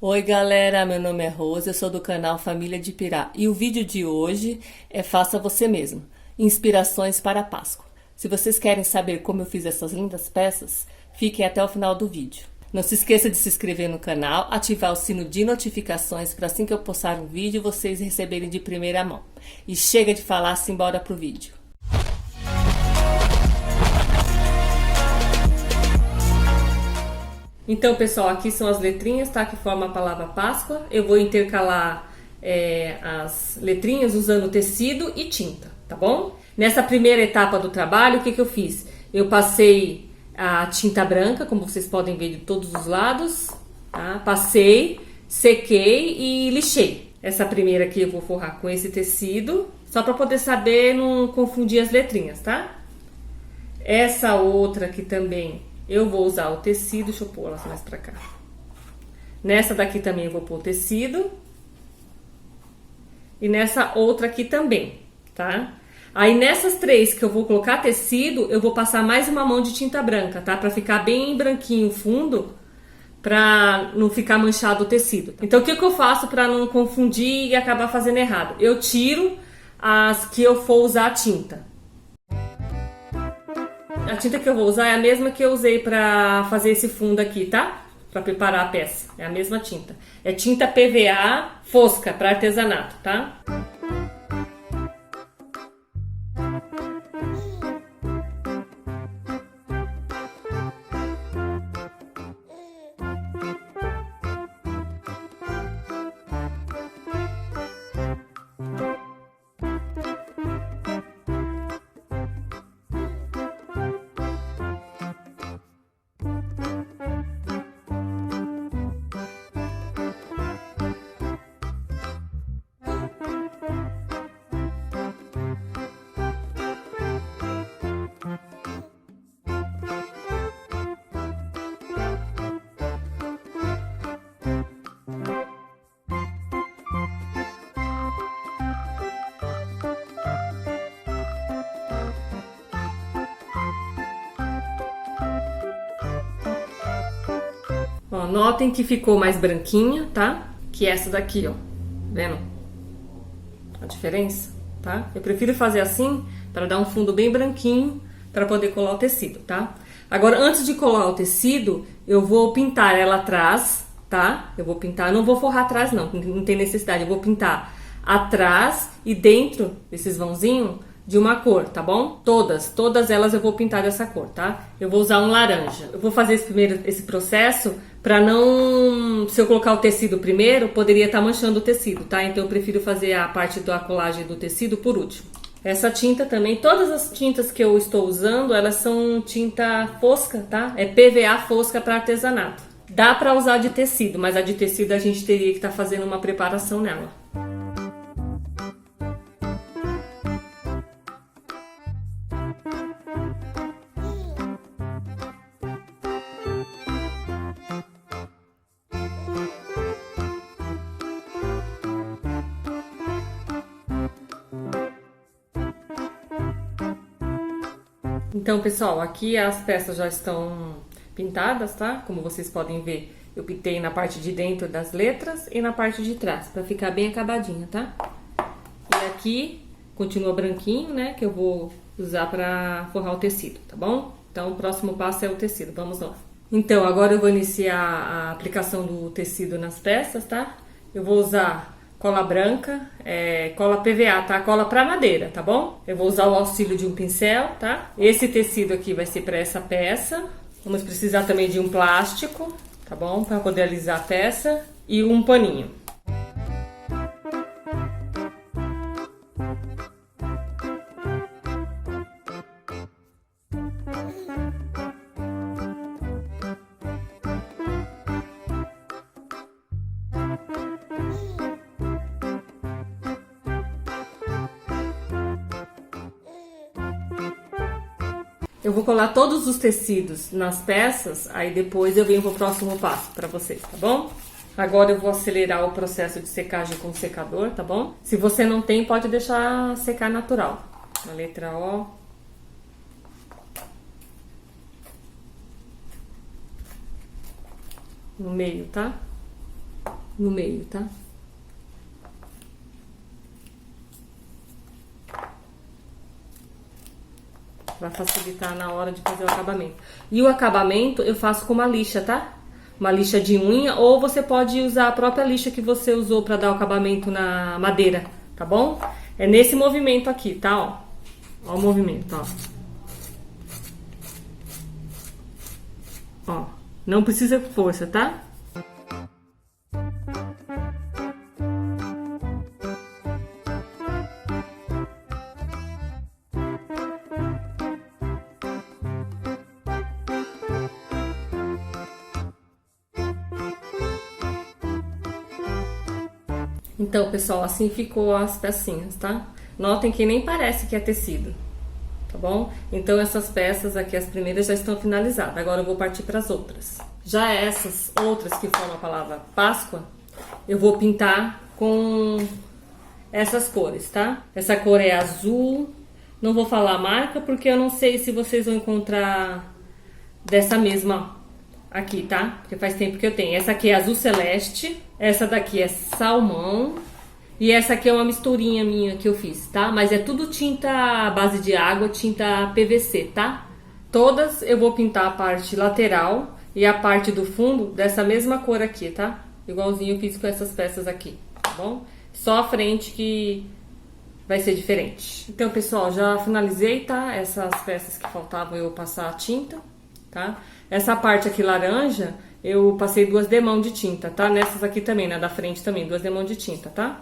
Oi galera, meu nome é Rose, eu sou do canal Família de Pirá e o vídeo de hoje é Faça Você Mesmo, Inspirações para a Páscoa. Se vocês querem saber como eu fiz essas lindas peças, fiquem até o final do vídeo. Não se esqueça de se inscrever no canal, ativar o sino de notificações para assim que eu postar um vídeo vocês receberem de primeira mão. E chega de falar, simbora pro vídeo. Então, pessoal, aqui são as letrinhas, tá? Que formam a palavra Páscoa. Eu vou intercalar as letrinhas usando tecido e tinta, tá bom? Nessa primeira etapa do trabalho, o que eu fiz? Eu passei a tinta branca, como vocês podem ver de todos os lados, tá? Passei, sequei e lixei. Essa primeira aqui eu vou forrar com esse tecido, só para poder saber não confundir as letrinhas, tá? Essa outra aqui também eu vou usar o tecido, deixa eu pôr elas mais pra cá. Nessa daqui também eu vou pôr o tecido. E nessa outra aqui também, tá? Aí nessas três que eu vou colocar tecido, eu vou passar mais uma mão de tinta branca, tá? Pra ficar bem branquinho o fundo, pra não ficar manchado o tecido. Então o que eu faço pra não confundir e acabar fazendo errado? Eu tiro as que eu for usar a tinta. A tinta que eu vou usar é a mesma que eu usei pra fazer esse fundo aqui, tá? Pra preparar a peça. É a mesma tinta. É tinta PVA fosca pra artesanato, tá? Ó, notem que ficou mais branquinha, tá? Que essa daqui, ó. Vendo? A diferença, tá? Eu prefiro fazer assim para dar um fundo bem branquinho para poder colar o tecido, tá? Agora, antes de colar o tecido, eu vou pintar ela atrás, tá? Eu vou pintar, não vou forrar atrás não tem necessidade. Eu vou pintar atrás e dentro desses vãozinhos de uma cor, tá bom? Todas elas eu vou pintar dessa cor, tá? Eu vou usar um laranja. Eu vou fazer esse processo pra não... Se eu colocar o tecido primeiro, poderia estar manchando o tecido, tá? Então eu prefiro fazer a parte da colagem do tecido por último. Essa tinta também, todas as tintas que eu estou usando, elas são tinta fosca, tá? É PVA fosca para artesanato. Dá pra usar de tecido, mas a de tecido a gente teria que estar fazendo uma preparação nela. Então, pessoal, aqui as peças já estão pintadas, tá? Como vocês podem ver, eu pintei na parte de dentro das letras e na parte de trás, pra ficar bem acabadinha, tá? E aqui continua branquinho, né? Que eu vou usar pra forrar o tecido, tá bom? Então, o próximo passo é o tecido, vamos lá. Então, agora eu vou iniciar a aplicação do tecido nas peças, tá? Eu vou usar cola branca, cola PVA, tá? Cola pra madeira, tá bom? Eu vou usar o auxílio de um pincel, tá? Esse tecido aqui vai ser pra essa peça. Vamos precisar também de um plástico, tá bom? Pra poder alisar a peça e um paninho. Eu vou colar todos os tecidos nas peças, aí depois eu venho pro próximo passo pra vocês, tá bom? Agora eu vou acelerar o processo de secagem com o secador, tá bom? Se você não tem, pode deixar secar natural. A letra O. No meio, tá? no meio, tá? Pra facilitar na hora de fazer o acabamento. E o acabamento eu faço com uma lixa, tá? Uma lixa de unha, ou você pode usar a própria lixa que você usou pra dar o acabamento na madeira, tá bom? É nesse movimento aqui, tá? Ó, ó o movimento, ó. Ó, não precisa de força, tá? Então, pessoal, assim ficou as pecinhas, tá? Notem que nem parece que é tecido, tá bom? Então, essas peças aqui, as primeiras, já estão finalizadas. Agora eu vou partir para as outras. Já essas outras que formam a palavra Páscoa, eu vou pintar com essas cores, tá? Essa cor é azul. Não vou falar a marca, porque eu não sei se vocês vão encontrar dessa mesma aqui, tá? Porque faz tempo que eu tenho. Essa aqui é azul celeste, essa daqui é salmão e essa aqui é uma misturinha minha que eu fiz, tá? Mas é tudo tinta à base de água, tinta PVC, tá? Todas eu vou pintar a parte lateral e a parte do fundo dessa mesma cor aqui, tá? Igualzinho eu fiz com essas peças aqui, tá bom? Só a frente que vai ser diferente. Então, pessoal, já finalizei, tá? Essas peças que faltavam eu passar a tinta, tá? Essa parte aqui laranja, eu passei 2 demãos de tinta, tá? Nessas aqui também, na da frente também, 2 demãos de tinta, tá?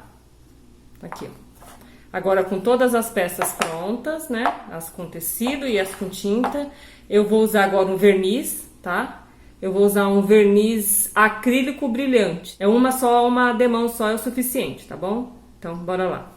Aqui, ó. Agora, com todas as peças prontas, né? As com tecido e as com tinta, eu vou usar agora um verniz, tá? Eu vou usar um verniz acrílico brilhante. É uma demão só é o suficiente, tá bom? Então, bora lá.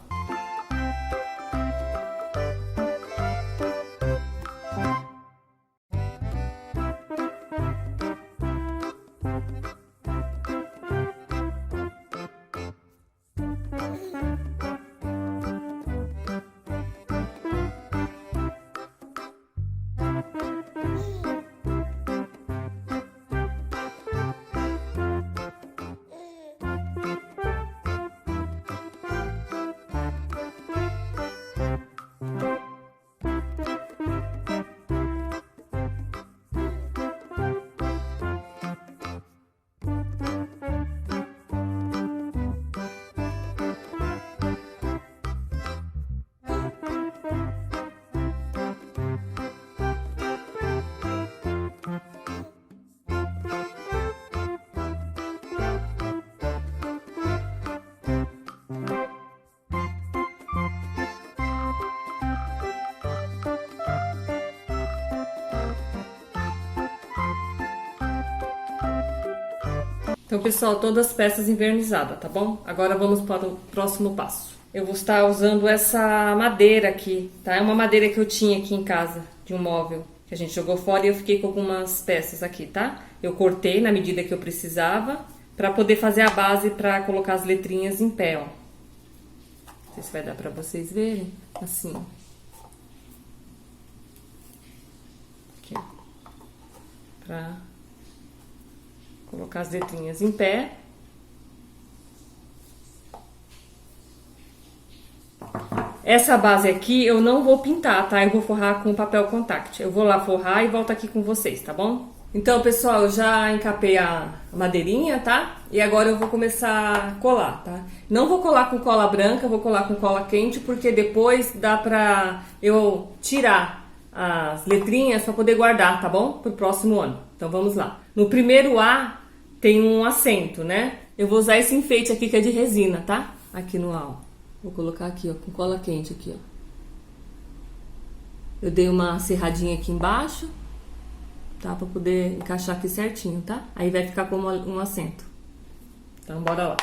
Então, pessoal, todas as peças envernizadas, tá bom? Agora vamos para o próximo passo. Eu vou estar usando essa madeira aqui, tá? É uma madeira que eu tinha aqui em casa, de um móvel, que a gente jogou fora e eu fiquei com algumas peças aqui, tá? Eu cortei na medida que eu precisava, para poder fazer a base para colocar as letrinhas em pé, ó. Não sei se vai dar para vocês verem, assim, ó. Aqui, ó. Pra colocar as letrinhas em pé. Essa base aqui eu não vou pintar, tá? Eu vou forrar com papel contact. Eu vou lá forrar e volto aqui com vocês, tá bom? Então, pessoal, eu já encapei a madeirinha, tá? E agora eu vou começar a colar, tá? Não vou colar com cola branca, vou colar com cola quente, porque depois dá pra eu tirar as letrinhas pra poder guardar, tá bom? Pro próximo ano. Então, vamos lá. No primeiro A tem um acento, né? Eu vou usar esse enfeite aqui que é de resina, tá? Aqui no A, ó. Vou colocar aqui, ó, com cola quente aqui, ó. Eu dei uma serradinha aqui embaixo, tá? Pra poder encaixar aqui certinho, tá? Aí vai ficar como um acento. Então, bora lá.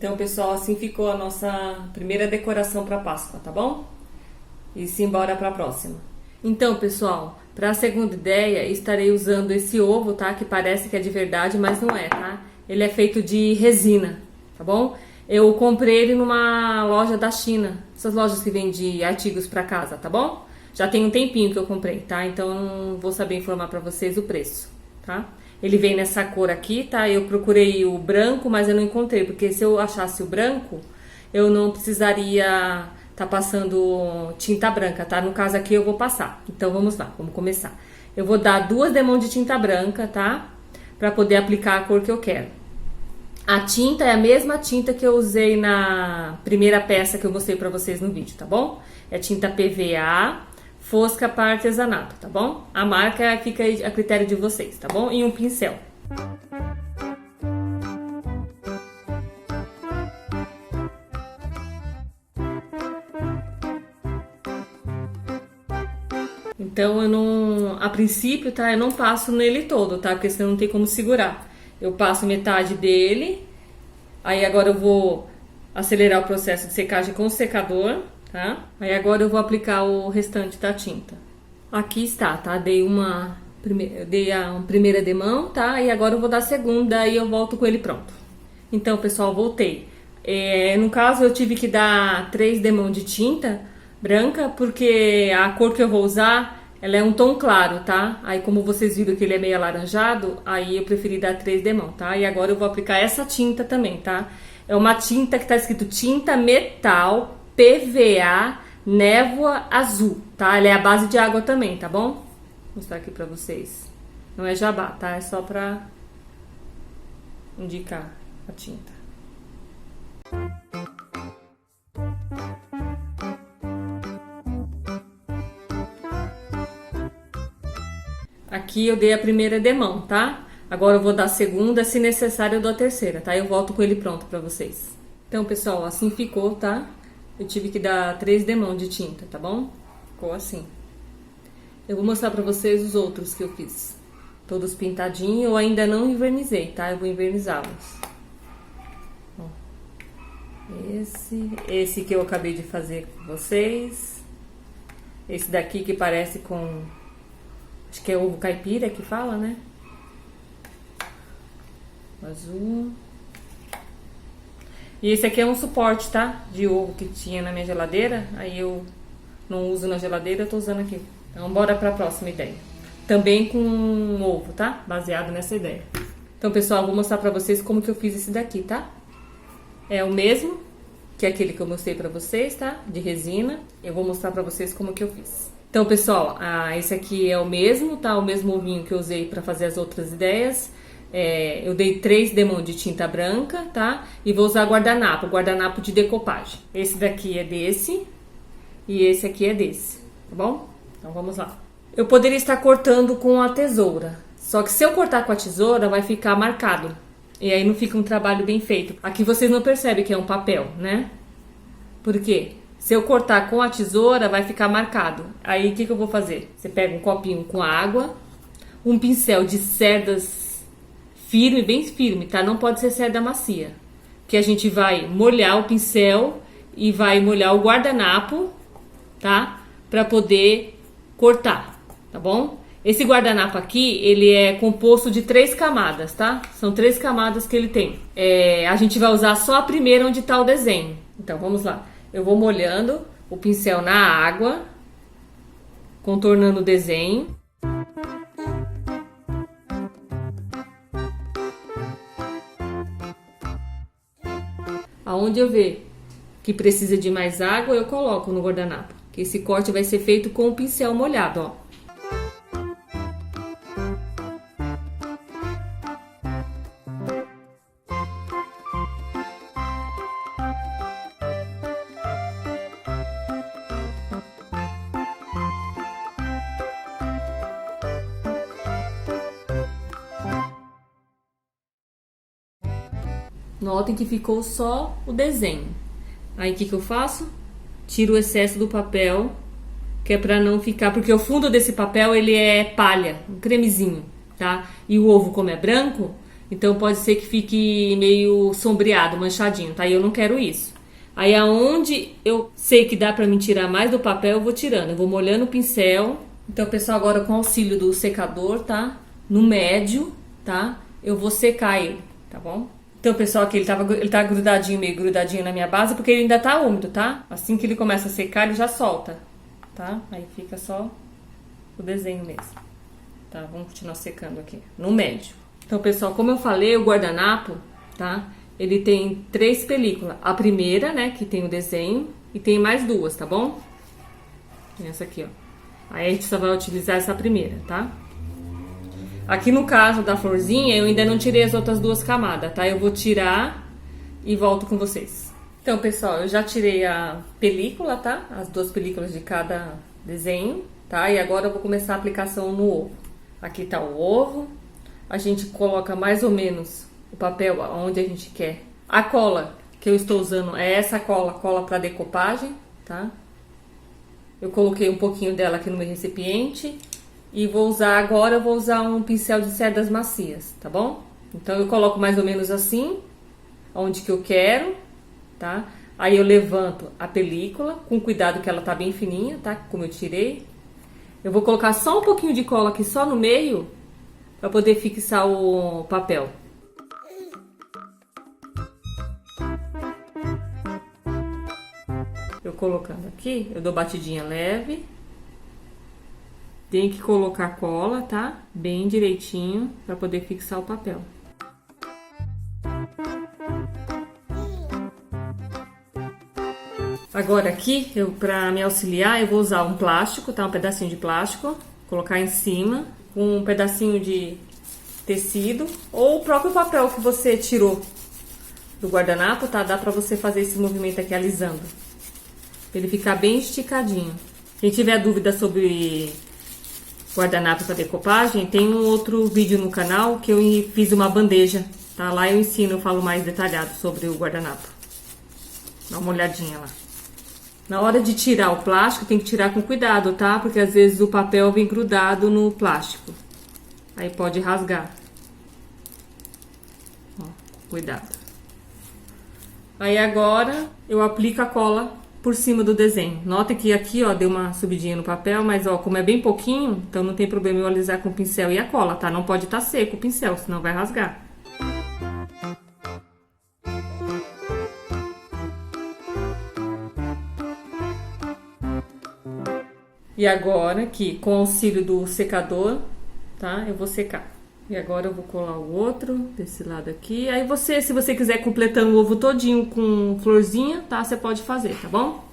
Então, pessoal, assim ficou a nossa primeira decoração para Páscoa, tá bom? E simbora para a próxima. Então, pessoal, para a segunda ideia, estarei usando esse ovo, tá? Que parece que é de verdade, mas não é, tá? Ele é feito de resina, tá bom? Eu comprei ele numa loja da China, essas lojas que vendem artigos para casa, tá bom? Já tem um tempinho que eu comprei, tá? Então eu não vou saber informar para vocês o preço, tá? Ele vem nessa cor aqui, tá? Eu procurei o branco, mas eu não encontrei, porque se eu achasse o branco, eu não precisaria tá passando tinta branca, tá? No caso aqui eu vou passar. Então vamos lá, vamos começar. Eu vou dar 2 demãos de tinta branca, tá? Pra poder aplicar a cor que eu quero. A tinta é a mesma tinta que eu usei na primeira peça que eu mostrei pra vocês no vídeo, tá bom? É tinta PVA, Fosca para artesanato, tá bom? A marca fica a critério de vocês, tá bom? E um pincel. Então eu não, a princípio, tá? Eu não passo nele todo, tá? Porque senão não tem como segurar. Eu passo metade dele. Aí agora eu vou acelerar o processo de secagem com o secador, tá? Aí agora eu vou aplicar o restante da tinta. Aqui está, tá? Dei a primeira demão, tá? E agora eu vou dar a segunda e eu volto com ele pronto. Então, pessoal, voltei. No caso, eu tive que dar 3 demãos de tinta branca, porque a cor que eu vou usar, ela é um tom claro, tá? Aí, como vocês viram que ele é meio alaranjado, aí eu preferi dar 3 demãos, tá? E agora eu vou aplicar essa tinta também, tá? É uma tinta que tá escrito tinta metal PVA névoa azul, tá? Ela é a base de água também, tá bom? Vou mostrar aqui pra vocês. Não é jabá, tá? É só pra indicar a tinta. Aqui eu dei a primeira demão, tá? Agora eu vou dar a segunda, se necessário eu dou a terceira, tá? Eu volto com ele pronto pra vocês. Então, pessoal, assim ficou, tá? Eu tive que dar 3 demãos de tinta, tá bom? Ficou assim. Eu vou mostrar pra vocês os outros que eu fiz. Todos pintadinhos, eu ainda não invernizei, tá? Eu vou invernizá-los. Esse que eu acabei de fazer com vocês. Esse daqui que parece com... acho que é ovo caipira que fala, né? Azul. E esse aqui é um suporte, tá? De ovo que tinha na minha geladeira. Aí eu não uso na geladeira, eu tô usando aqui. Então bora pra próxima ideia. Também com um ovo, tá? Baseado nessa ideia. Então, pessoal, eu vou mostrar pra vocês como que eu fiz esse daqui, tá? É o mesmo que aquele que eu mostrei pra vocês, tá? De resina. Eu vou mostrar pra vocês como que eu fiz. Então, pessoal, esse aqui é o mesmo, tá? O mesmo ovinho que eu usei pra fazer as outras ideias. Eu dei 3 demãos de tinta branca, tá? E vou usar guardanapo de decopagem. Esse daqui é desse e esse aqui é desse, tá bom? Então vamos lá. Eu poderia estar cortando com a tesoura, só que se eu cortar com a tesoura vai ficar marcado. E aí não fica um trabalho bem feito. Aqui vocês não percebem que é um papel, né? Por quê? Se eu cortar com a tesoura vai ficar marcado. Aí o que eu vou fazer? Você pega um copinho com água, um pincel de cerdas firme, bem firme, tá? Não pode ser cerda macia. Que a gente vai molhar o pincel e vai molhar o guardanapo, tá? Pra poder cortar, tá bom? Esse guardanapo aqui, ele é composto de 3 camadas, tá? São 3 camadas que ele tem. A gente vai usar só a primeira onde tá o desenho. Então, vamos lá. Eu vou molhando o pincel na água, contornando o desenho. Aonde eu ver que precisa de mais água, eu coloco no guardanapo. Que esse corte vai ser feito com o pincel molhado, ó. Notem que ficou só o desenho. Aí o que eu faço? Tiro o excesso do papel, que é pra não ficar... porque o fundo desse papel, ele é palha, um cremezinho, tá? E o ovo, como é branco, Então pode ser que fique meio sombreado, manchadinho, tá? E eu não quero isso. Aí aonde eu sei que dá pra me tirar mais do papel, eu vou tirando. Eu vou molhando o pincel. Então, pessoal, agora com o auxílio do secador, tá? No médio, tá? Eu vou secar ele, tá bom? Então, pessoal, aqui ele tá grudadinho, meio grudadinho na minha base, porque ele ainda tá úmido, tá? Assim que ele começa a secar, ele já solta, tá? Aí fica só o desenho mesmo. Tá? Vamos continuar secando aqui, no médio. Então, pessoal, como eu falei, o guardanapo, tá? Ele tem 3 películas. A primeira, né, que tem o desenho, e tem mais 2, tá bom? Tem essa aqui, ó. Aí a gente só vai utilizar essa primeira, tá? Aqui no caso da florzinha, eu ainda não tirei as outras 2 camadas, tá? Eu vou tirar e volto com vocês. Então, pessoal, eu já tirei a película, tá? As 2 películas de cada desenho, tá? E agora eu vou começar a aplicação no ovo. Aqui tá o ovo. A gente coloca mais ou menos o papel onde a gente quer. A cola que eu estou usando é essa cola para decopagem, tá? Eu coloquei um pouquinho dela aqui no meu recipiente. E vou usar agora, eu vou usar um pincel de cerdas macias, tá bom? Então eu coloco mais ou menos assim, onde que eu quero, tá? Aí eu levanto a película, com cuidado que ela tá bem fininha, tá? Como eu tirei. Eu vou colocar só um pouquinho de cola aqui, só no meio, para poder fixar o papel. Eu colocando aqui, eu dou batidinha leve. Tem que colocar cola, tá? Bem direitinho, para poder fixar o papel. Agora aqui, para me auxiliar, eu vou usar um plástico, tá? Um pedacinho de plástico, colocar em cima, com um pedacinho de tecido, ou o próprio papel que você tirou do guardanapo, tá? Dá pra você fazer esse movimento aqui alisando, pra ele ficar bem esticadinho. Quem tiver dúvida sobre guardanapo para decopagem, tem um outro vídeo no canal que eu fiz uma bandeja, tá? Lá eu ensino, eu falo mais detalhado sobre o guardanapo. Dá uma olhadinha lá. Na hora de tirar o plástico, tem que tirar com cuidado, tá? Porque às vezes o papel vem grudado no plástico. Aí pode rasgar. Ó, cuidado. Aí agora eu aplico a cola por cima do desenho. Nota que aqui, ó, deu uma subidinha no papel, mas, ó, como é bem pouquinho, então não tem problema eu alisar com o pincel e a cola, tá? Não pode estar seco o pincel, senão vai rasgar. E agora, aqui, com o auxílio do secador, tá? Eu vou secar. E agora eu vou colar o outro desse lado aqui. Aí você, se você quiser completando o ovo todinho com florzinha, tá? Você pode fazer, tá bom?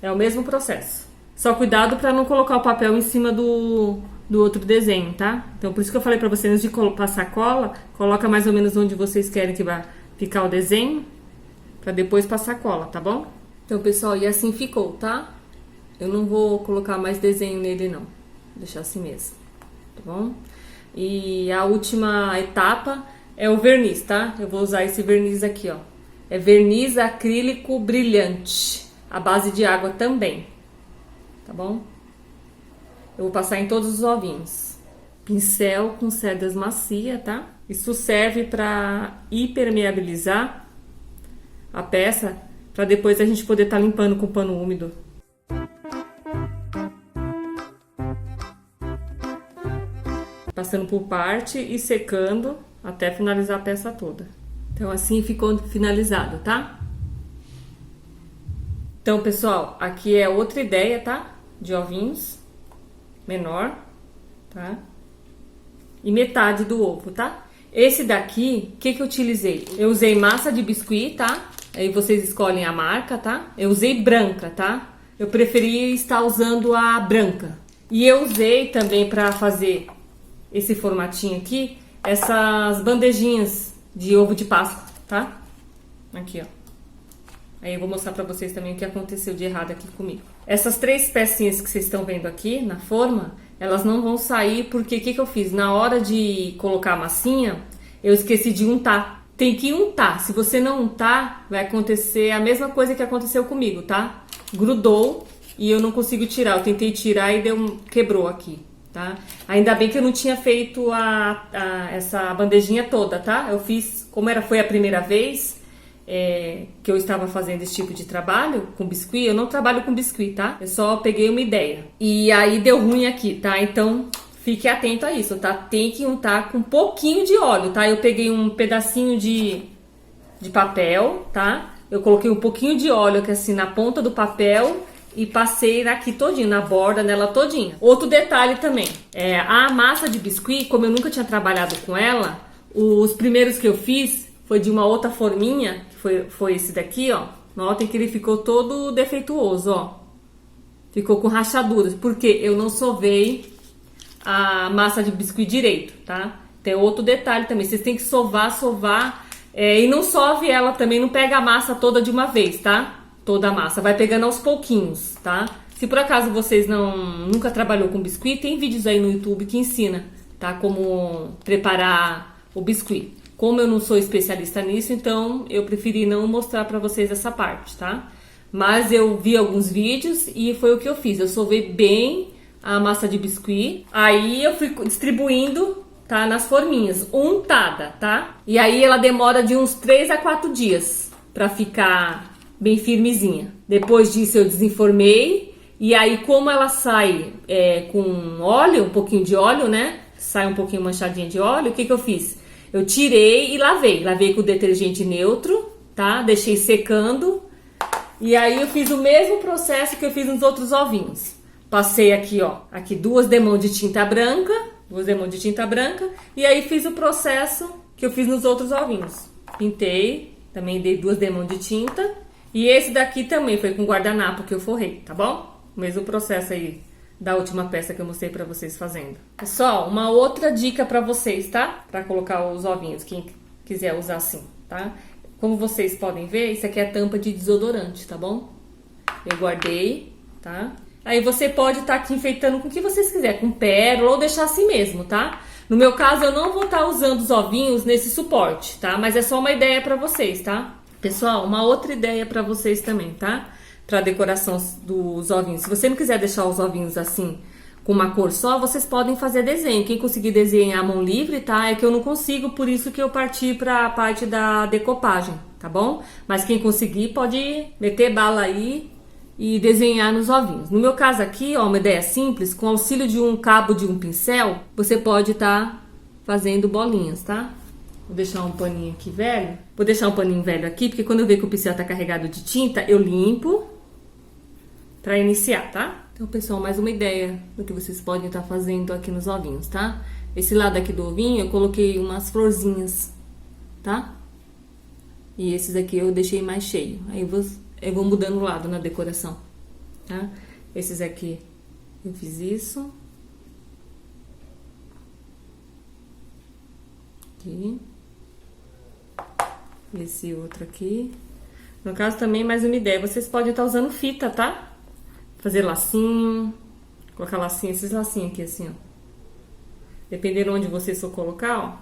É o mesmo processo. Só cuidado para não colocar o papel em cima do outro desenho, tá? Então por isso que eu falei para vocês, antes de passar cola, coloca mais ou menos onde vocês querem que vai ficar o desenho, para depois passar cola, tá bom? Então, pessoal, e assim ficou, tá? Eu não vou colocar mais desenho nele, não. Vou deixar assim mesmo, tá bom? E a última etapa é o verniz, tá? Eu vou usar esse verniz aqui, ó. É verniz acrílico brilhante, a base de água também, tá bom? Eu vou passar em todos os ovinhos. Pincel com cerdas macia, tá? Isso serve para impermeabilizar a peça, para depois a gente poder estar limpando com pano úmido. Passando por parte e secando até finalizar a peça toda. Então assim ficou finalizado, tá? Então, pessoal, aqui é outra ideia, tá? De ovinhos menor, tá? E metade do ovo, tá? Esse daqui, o que eu utilizei? Eu usei massa de biscuit, tá? Aí vocês escolhem a marca, tá? Eu usei branca, tá? Eu preferi estar usando a branca. E eu usei também para fazer esse formatinho aqui, essas bandejinhas de ovo de Páscoa, tá? Aqui, ó. Aí eu vou mostrar pra vocês também o que aconteceu de errado aqui comigo. Essas 3 pecinhas que vocês estão vendo aqui na forma, elas não vão sair porque o que eu fiz? Na hora de colocar a massinha, eu esqueci de untar. Tem que untar. Se você não untar, vai acontecer a mesma coisa que aconteceu comigo, tá? Grudou e eu não consigo tirar. Eu tentei tirar e quebrou aqui. tá? Ainda bem que eu não tinha feito essa bandejinha toda, tá? Eu fiz, foi a primeira vez que eu estava fazendo esse tipo de trabalho com biscuit. Eu não trabalho com biscuit, tá? Eu só peguei uma ideia. E aí deu ruim aqui, tá? Então fique atento a isso, tá? Tem que untar com um pouquinho de óleo, tá? Eu peguei um pedacinho de papel, tá? Eu coloquei um pouquinho de óleo aqui assim na ponta do papel e passei aqui todinho, na borda nela todinha. Outro detalhe também, a massa de biscuit, como eu nunca tinha trabalhado com ela, os primeiros que eu fiz foi de uma outra forminha, que foi esse daqui, ó. Notem que ele ficou todo defeituoso, ó. Ficou com rachaduras, porque eu não sovei a massa de biscuit direito, tá? Tem outro detalhe também, vocês têm que sovar, e não sove ela também, não pega a massa toda de uma vez, tá? Toda a massa, vai pegando aos pouquinhos, tá? Se por acaso vocês nunca trabalhou com biscuit, tem vídeos aí no YouTube que ensina, tá? Como preparar o biscuit. Como eu não sou especialista nisso, então eu preferi não mostrar pra vocês essa parte, tá? Mas eu vi alguns vídeos e foi o que eu fiz. Eu sovei bem a massa de biscuit, aí eu fui distribuindo, tá? Nas forminhas, untada, tá? E aí ela demora de uns 3 a 4 dias pra ficar bem firmezinha. Depois disso eu desenformei, e aí como ela sai com óleo, um pouquinho de óleo, né? Sai um pouquinho manchadinha de óleo, o que eu fiz? Eu tirei e lavei com detergente neutro, tá? Deixei secando, e aí eu fiz o mesmo processo que eu fiz nos outros ovinhos. Passei aqui, ó, aqui 2 demãos de tinta branca, e aí fiz o processo que eu fiz nos outros ovinhos. Pintei, também dei 2 demãos de tinta, e esse daqui também foi com guardanapo que eu forrei, tá bom? O mesmo processo aí da última peça que eu mostrei pra vocês fazendo. Pessoal, uma outra dica pra vocês, tá? Pra colocar os ovinhos, quem quiser usar assim, tá? Como vocês podem ver, isso aqui é tampa de desodorante, tá bom? Eu guardei, tá? Aí você pode estar aqui enfeitando com o que vocês quiserem, com pérola ou deixar assim mesmo, tá? No meu caso, eu não vou estar usando os ovinhos nesse suporte, tá? Mas é só uma ideia pra vocês, tá? Pessoal, uma outra ideia pra vocês também, tá? Pra decoração dos ovinhos. Se você não quiser deixar os ovinhos assim, com uma cor só, vocês podem fazer desenho. Quem conseguir desenhar à mão livre, tá? É que eu não consigo, por isso que eu parti pra parte da decopagem, tá bom? Mas quem conseguir pode meter bala aí e desenhar nos ovinhos. No meu caso aqui, ó, uma ideia simples, com auxílio de um cabo de um pincel, você pode estar fazendo bolinhas, tá? Vou deixar um paninho aqui velho. Vou deixar um paninho velho aqui, porque quando eu ver que o pincel tá carregado de tinta, eu limpo pra iniciar, tá? Então, pessoal, mais uma ideia do que vocês podem estar fazendo aqui nos ovinhos, tá? Esse lado aqui do ovinho eu coloquei umas florzinhas, tá? E esses aqui eu deixei mais cheio. Aí eu vou mudando o lado na decoração, tá? Esses aqui eu fiz isso. Aqui. Esse outro aqui. No caso também, mais uma ideia, vocês podem estar usando fita, tá? Fazer lacinho, colocar lacinho, esses lacinhos aqui assim, ó. Dependendo onde vocês for colocar, ó.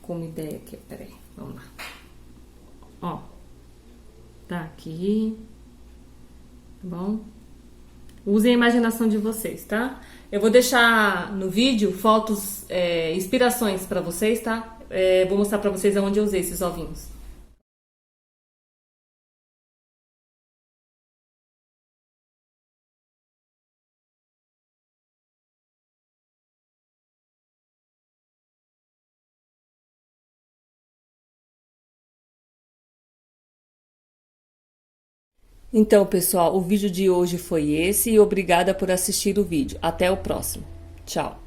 Como ideia aqui, peraí, vamos lá. Ó, tá aqui, tá bom? Usem a imaginação de vocês, tá? Eu vou deixar no vídeo fotos, inspirações pra vocês, tá? Vou mostrar pra vocês aonde eu usei esses ovinhos. Então, pessoal, o vídeo de hoje foi esse e obrigada por assistir o vídeo. Até o próximo. Tchau!